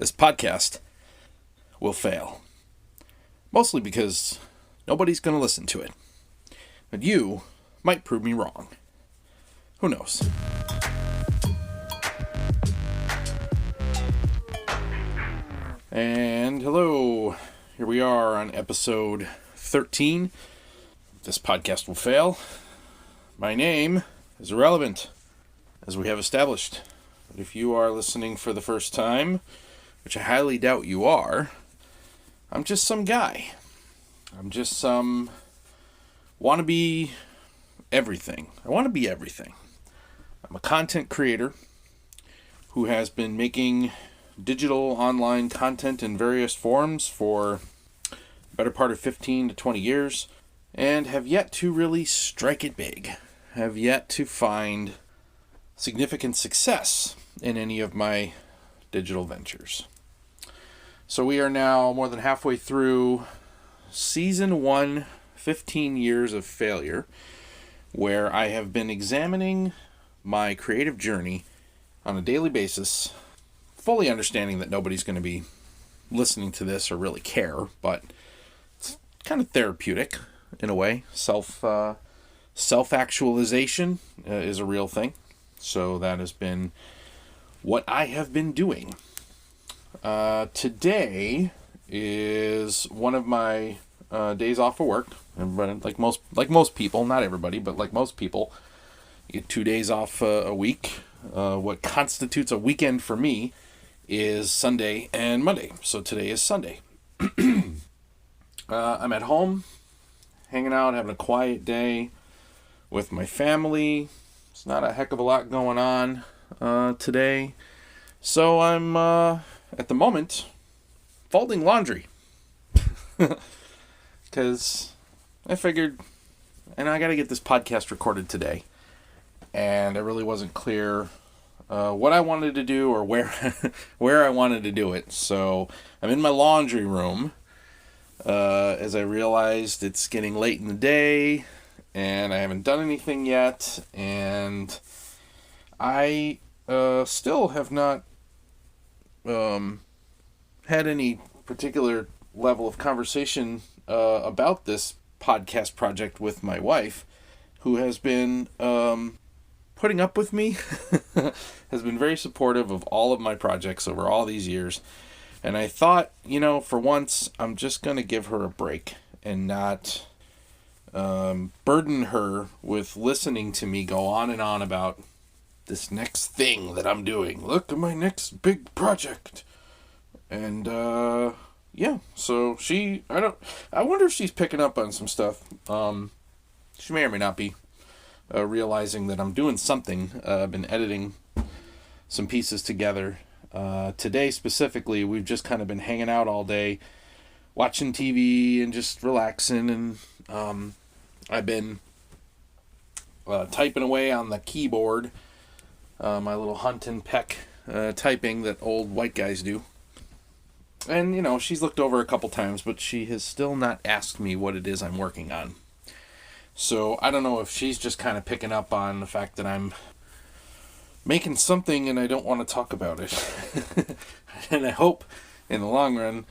this podcast will fail. Mostly because nobody's going to listen to it. But you might prove me wrong. Who knows? And hello, here we are on episode 13. This podcast will fail. My name is irrelevant, as we have established. But if you are listening for the first time, which I highly doubt you are, I'm just some guy. I'm just some wannabe everything. I want to be everything. I'm a content creator who has been making digital online content in various forms for the better part of 15 to 20 years and have yet to really strike it big. Have yet to find significant success in any of my digital ventures. So we are now more than halfway through season 1, 15 years of failure, where I have been examining my creative journey on a daily basis, fully understanding that nobody's going to be listening to this or really care, but it's kind of therapeutic in a way. Self-actualization is a real thing. So that has been what I have been doing. Today is one of my days off of work. And like most people, not everybody, but like most people, you get 2 days off a week. What constitutes a weekend for me is Sunday and Monday. So today is Sunday. I'm at home, hanging out, having a quiet day with my family. It's not a heck of a lot going on today. So I'm, at the moment, folding laundry. Because I figured, and I got to get this podcast recorded today. And I really wasn't clear what I wanted to do or where I wanted to do it. So I'm in my laundry room as I realized it's getting late in the day and I haven't done anything yet. And I still have not had any particular level of conversation about this podcast project with my wife, who has been putting up with me, has been very supportive of all of my projects over all these years. And I thought, for once, I'm just going to give her a break and not burden her with listening to me go on and on about this next thing that I'm doing. Look at my next big project. And, so I wonder if she's picking up on some stuff. She may or may not be realizing that I'm doing something. I've been editing some pieces together. Today specifically, we've just kind of been hanging out all day, watching TV and just relaxing. And I've been typing away on the keyboard, my little hunt and peck typing that old white guys do. And, she's looked over a couple times, but she has still not asked me what it is I'm working on. So I don't know if she's just kind of picking up on the fact that I'm making something and I don't want to talk about it. And I hope in the long run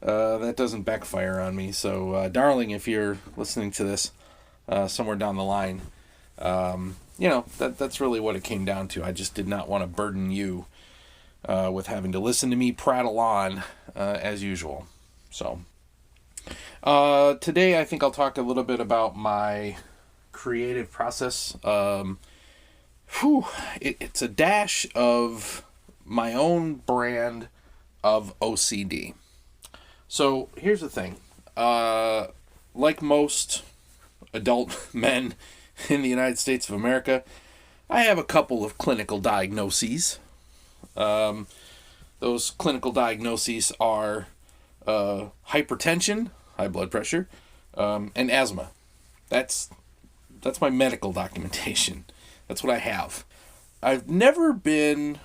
that doesn't backfire on me. So, darling, if you're listening to this somewhere down the line, that's really what it came down to. I just did not want to burden you with having to listen to me prattle on as usual. So today I think I'll talk a little bit about my creative process. It's a dash of my own brand of O.C.D. So here's the thing. Like most adult men in the United States of America, I have a couple of clinical diagnoses. Those clinical diagnoses are hypertension, high blood pressure, and asthma. That's my medical documentation. That's what I have. I've never been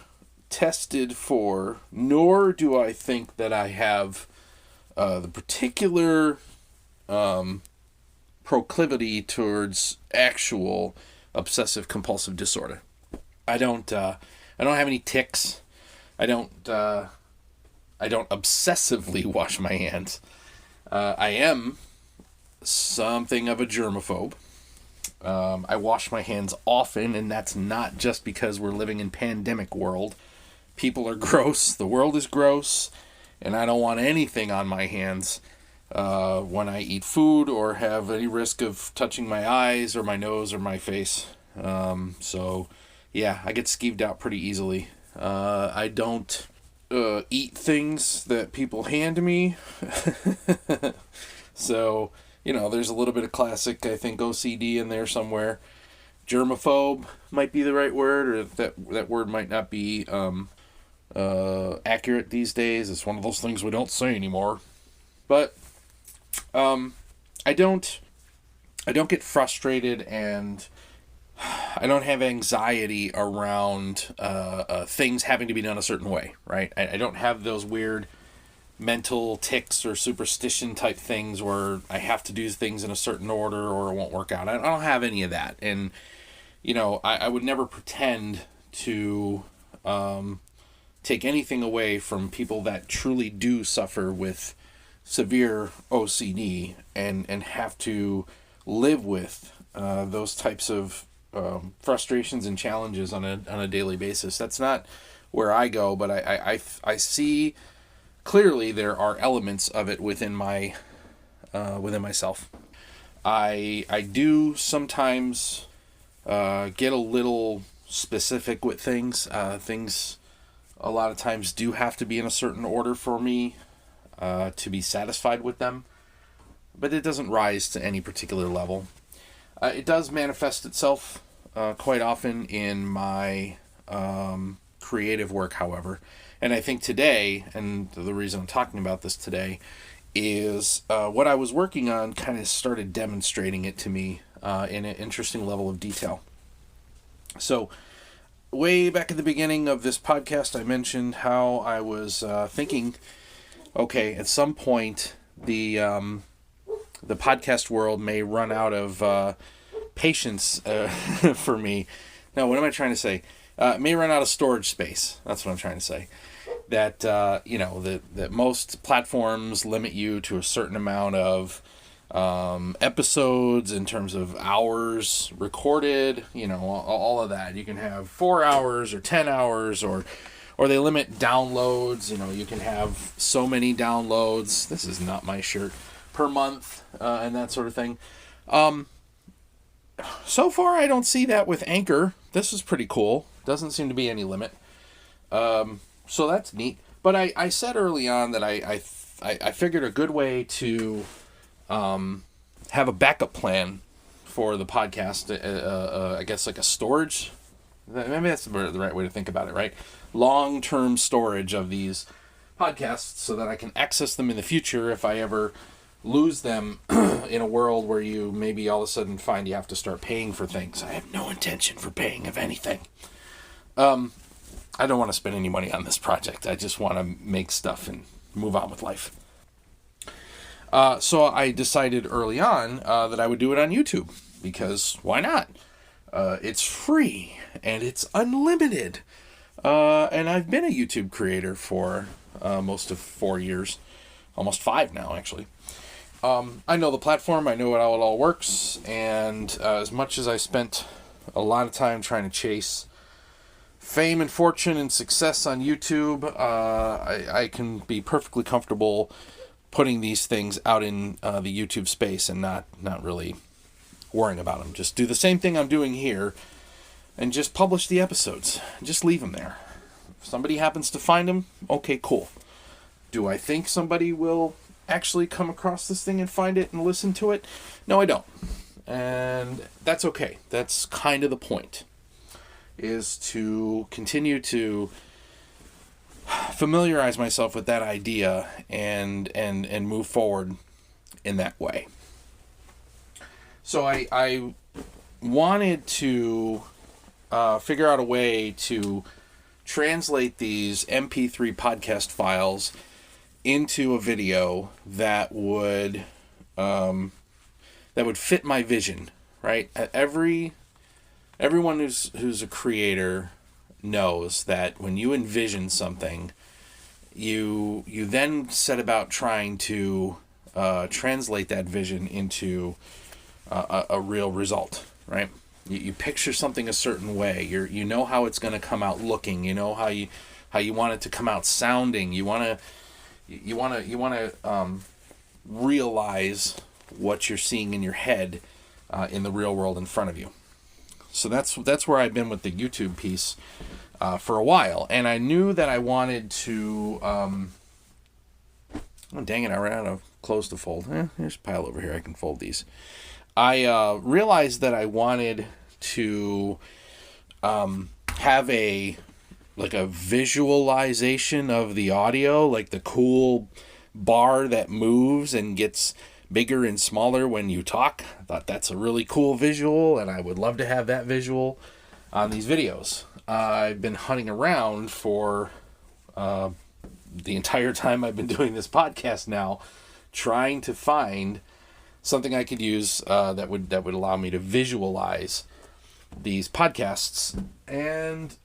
tested for, nor do I think that I have the particular proclivity towards actual obsessive compulsive disorder. I don't have any tics. I I don't obsessively wash my hands. I am something of a germaphobe. I wash my hands often, and that's not just because we're living in pandemic world. People are gross, the world is gross, and I don't want anything on my hands when I eat food or have any risk of touching my eyes or my nose or my face. So, yeah, I get skeeved out pretty easily. I don't eat things that people hand me. So, there's a little bit of classic, I think, O.C.D. in there somewhere. Germaphobe might be the right word, or that word might not be accurate these days. It's one of those things we don't say anymore. But I don't get frustrated, and I don't have anxiety around things having to be done a certain way, right? I don't have those weird mental tics or superstition type things where I have to do things in a certain order or it won't work out. I don't have any of that. And, I would never pretend to take anything away from people that truly do suffer with severe OCD and have to live with those types of frustrations and challenges on a daily basis. That's not where I go, but I see clearly there are elements of it within myself. I do sometimes get a little specific with things. Things a lot of times do have to be in a certain order for me to be satisfied with them, but it doesn't rise to any particular level. It does manifest itself quite often in my creative work, however. And I think today, and the reason I'm talking about this today, is what I was working on kind of started demonstrating it to me in an interesting level of detail. So, way back at the beginning of this podcast, I mentioned how I was thinking, okay, at some point, the podcast world may run out of patience for me. No, what am I trying to say? It may run out of storage space. That's what I'm trying to say. That that most platforms limit you to a certain amount of episodes in terms of hours recorded. All of that. You can have 4 hours or 10 hours, or they limit downloads. You can have so many downloads. This is not my shirt per month, and that sort of thing. So far, I don't see that with Anchor. This is pretty cool. Doesn't seem to be any limit. So that's neat. But I said early on that I figured a good way to have a backup plan for the podcast, I guess like a storage. Maybe that's the right way to think about it, right? Long-term storage of these podcasts so that I can access them in the future if I ever lose them in a world where you maybe all of a sudden find you have to start paying for things. I have no intention for paying of anything. I don't want to spend any money on this project. I just want to make stuff and move on with life. So I decided early on that I would do it on YouTube, because why not? It's free and it's unlimited. And I've been a YouTube creator for most of 4 years, almost 5 now, actually. I know the platform, I know how it all works, and as much as I spent a lot of time trying to chase fame and fortune and success on YouTube, I can be perfectly comfortable putting these things out in the YouTube space and not really worrying about them. Just do the same thing I'm doing here and just publish the episodes. Just leave them there. If somebody happens to find them, okay, cool. Do I think somebody will actually come across this thing and find it and listen to it? No, I don't. And that's okay. That's kind of the point, is to continue to familiarize myself with that idea and move forward in that way. So I wanted to figure out a way to translate these MP3 podcast files into a video that would fit my vision, right? Everyone who's a creator knows that when you envision something, you then set about trying to translate that vision into a real result, right? You picture something a certain way. You know how it's going to come out looking. You know how you want it to come out sounding. You want to realize what you're seeing in your head in the real world in front of you. So that's where I've been with the YouTube piece for a while, and I knew that I wanted to. Oh dang it! I ran out of clothes to fold. Here's a pile over here. I can fold these. I realized that I wanted to have a visualization of the audio, like the cool bar that moves and gets bigger and smaller when you talk. I thought that's a really cool visual, and I would love to have that visual on these videos. I've been hunting around for the entire time I've been doing this podcast now, trying to find something I could use that would allow me to visualize these podcasts, and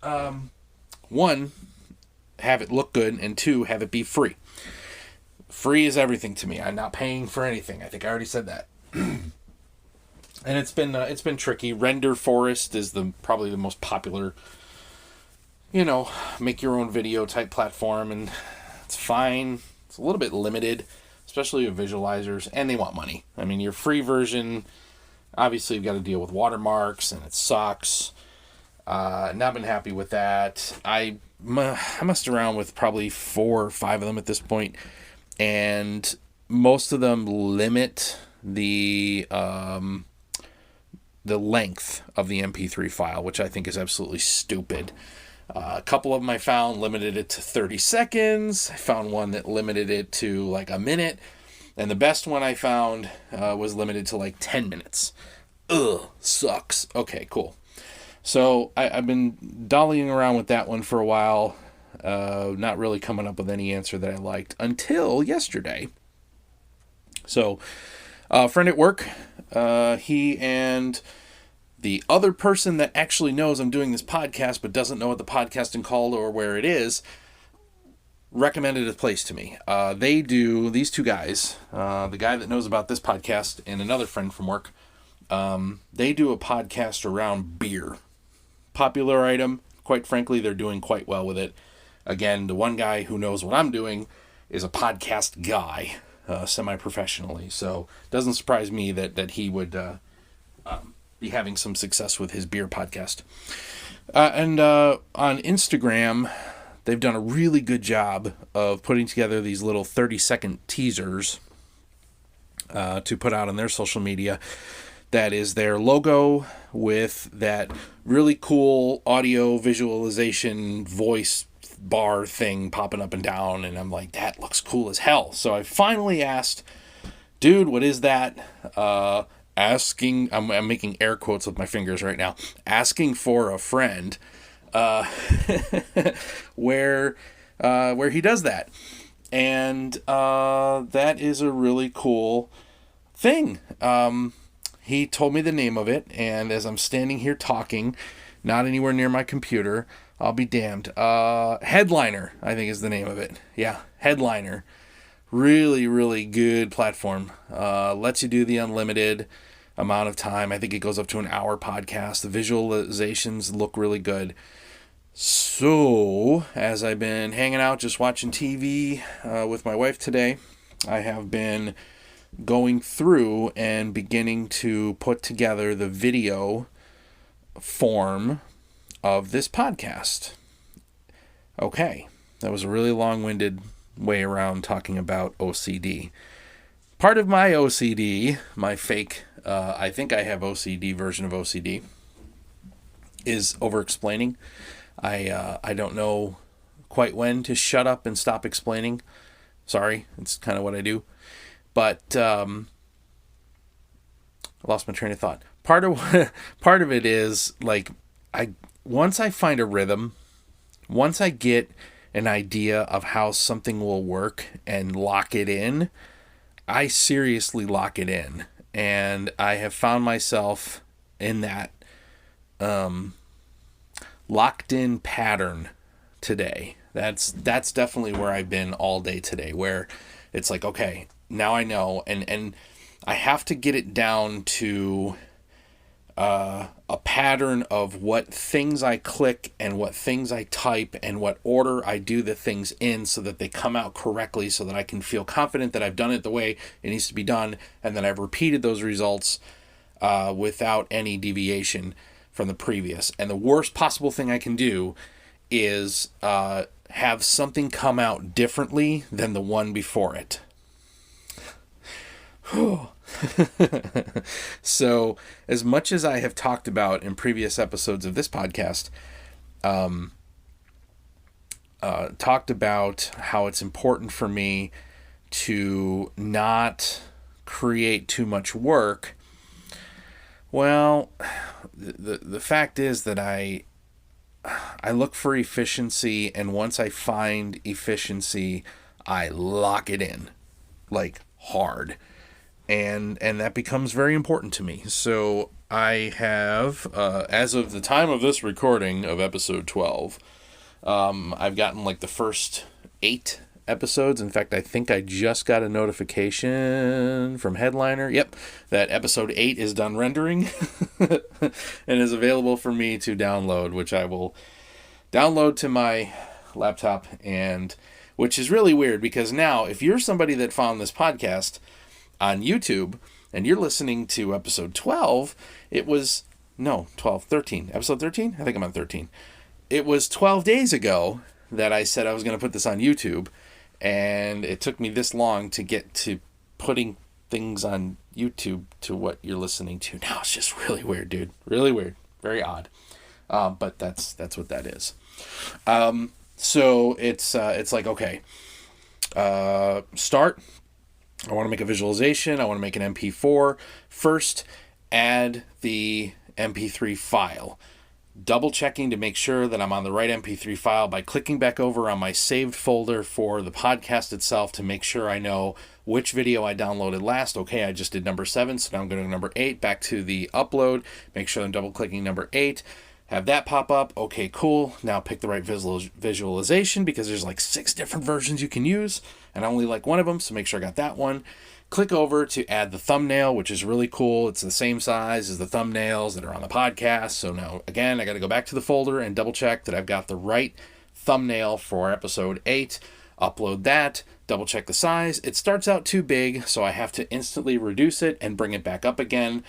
one, have it look good, and two, have it be free. Free is everything to me. I'm not paying for anything. I think I already said that. And it's been tricky. Render Forest is probably the most popular, make your own video type platform, and it's fine. It's a little bit limited, especially with visualizers, and they want money. I mean, your free version, obviously you've got to deal with watermarks, and it sucks. Not been happy with that. I messed around with probably 4 or 5 of them at this point, and most of them limit the length of the MP3 file, which I think is absolutely stupid. A couple of them I found limited it to 30 seconds. I found one that limited it to like a minute. And the best one I found was limited to like 10 minutes. Ugh, sucks. Okay, cool. So I've been dollying around with that one for a while. Not really coming up with any answer that I liked until yesterday. So a friend at work, he and the other person that actually knows I'm doing this podcast but doesn't know what the podcasting called or where it is, recommended a place to me. These two guys, the guy that knows about this podcast and another friend from work, they do a podcast around beer. Popular item. Quite frankly, they're doing quite well with it. Again, the one guy who knows what I'm doing is a podcast guy, semi-professionally. So it doesn't surprise me that he would be having some success with his beer podcast. And on Instagram, they've done a really good job of putting together these little 30-second teasers to put out on their social media. That is their logo with that really cool audio visualization voice bar thing popping up and down. And I'm like, that looks cool as hell. So I finally asked, dude, what is that? Asking, I'm making air quotes with my fingers right now, asking for a friend where he does that. And that is a really cool thing. He told me the name of it, and as I'm standing here talking, not anywhere near my computer, I'll be damned. Headliner, I think is the name of it. Yeah, Headliner. Really, really good platform. Lets you do the unlimited amount of time. I think it goes up to an hour podcast. The visualizations look really good. So, as I've been hanging out, just watching TV with my wife today, I have been going through and beginning to put together the video form of this podcast. Okay, that was a really long-winded way around talking about OCD. Part of my OCD, my fake, I think I have OCD version of OCD, is over-explaining. I don't know quite when to shut up and stop explaining. Sorry, it's kind of what I do. But I lost my train of thought. Part of it is like once I find a rhythm, once I get an idea of how something will work and lock it in, I seriously lock it in. And I have found myself in that locked in pattern today. That's definitely where I've been all day today, where it's like, okay, now I know, and I have to get it down to a pattern of what things I click and what things I type and what order I do the things in so that they come out correctly, so that I can feel confident that I've done it the way it needs to be done, and that I've repeated those results without any deviation from the previous. And the worst possible thing I can do is have something come out differently than the one before it. So, as much as I have talked about in previous episodes of this podcast, talked about how it's important for me to not create too much work. Well, the fact is that I look for efficiency, and once I find efficiency, I lock it in, like, hard. And that becomes very important to me. So I have, as of the time of this recording of episode 12, I've gotten like the first 8 episodes. In fact, I think I just got a notification from Headliner. Yep, that episode 8 is done rendering and is available for me to download, which I will download to my laptop, and which is really weird, because now if you're somebody that found this podcast on YouTube and you're listening to episode 12, episode 13? I think I'm on 13. It was 12 days ago that I said I was going to put this on YouTube, and it took me this long to get to putting things on YouTube to what you're listening to now. It's just really weird, dude. Really weird. Very odd. But that's what that is. So it's like, okay, start. I want to make a visualization. I want to make an MP4. First, add the MP3 file. Double checking to make sure that I'm on the right MP3 file by clicking back over on my saved folder for the podcast itself to make sure I know which video I downloaded last. Okay, I just did number 7, so now I'm going to number 8. Back to the upload. Make sure I'm double clicking number 8. Have that pop up. Okay, cool. Now pick the right visualization, because there's like 6 different versions you can use, and I only like one of them, so make sure I got that one. Click over to add the thumbnail, which is really cool. It's the same size as the thumbnails that are on the podcast. So now, again, I got to go back to the folder and double check that I've got the right thumbnail for episode 8. Upload that. Double check the size. It starts out too big, so I have to instantly reduce it and bring it back up again.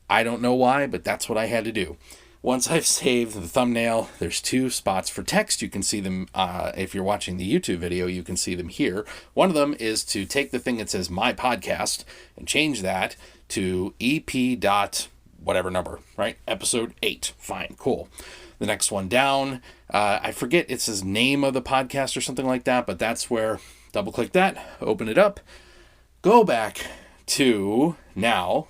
I don't know why, but that's what I had to do. Once I've saved the thumbnail, there's 2 spots for text. You can see them, if you're watching the YouTube video, you can see them here. One of them is to take the thing that says My Podcast and change that to EP dot whatever number, right? Episode 8. Fine, cool. The next one down, I forget, it says name of the podcast or something like that, but that's where, double click that, open it up, go back to now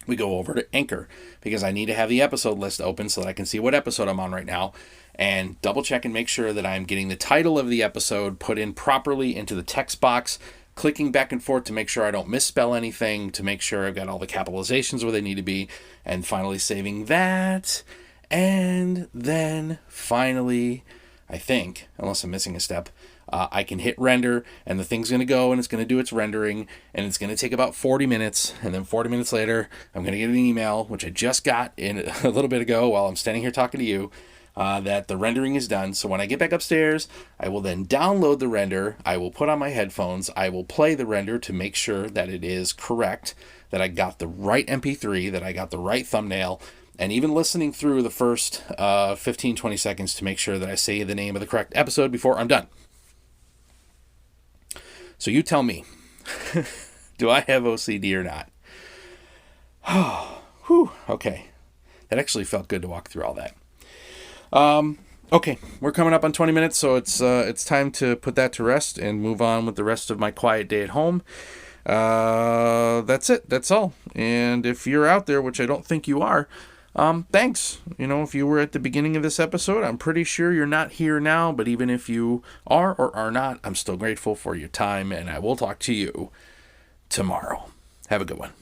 we go over to Anchor, because I need to have the episode list open so that I can see what episode I'm on right now, and double check and make sure that I'm getting the title of the episode put in properly into the text box, clicking back and forth to make sure I don't misspell anything, to make sure I've got all the capitalizations where they need to be, and finally saving that. And then finally, I think, unless I'm missing a step, I can hit render, and the thing's going to go, and it's going to do its rendering, and it's going to take about 40 minutes, and then 40 minutes later, I'm going to get an email, which I just got in a little bit ago while I'm standing here talking to you, that the rendering is done. So when I get back upstairs, I will then download the render, I will put on my headphones, I will play the render to make sure that it is correct, that I got the right MP3, that I got the right thumbnail, and even listening through the first 15-20 seconds to make sure that I say the name of the correct episode before I'm done. So you tell me, do I have OCD or not? Okay. That actually felt good to walk through all that. Okay, we're coming up on 20 minutes, so it's time to put that to rest and move on with the rest of my quiet day at home. That's it. That's all. And if you're out there, which I don't think you are, thanks. If you were at the beginning of this episode, I'm pretty sure you're not here now, but even if you are or are not, I'm still grateful for your time, and I will talk to you tomorrow. Have a good one.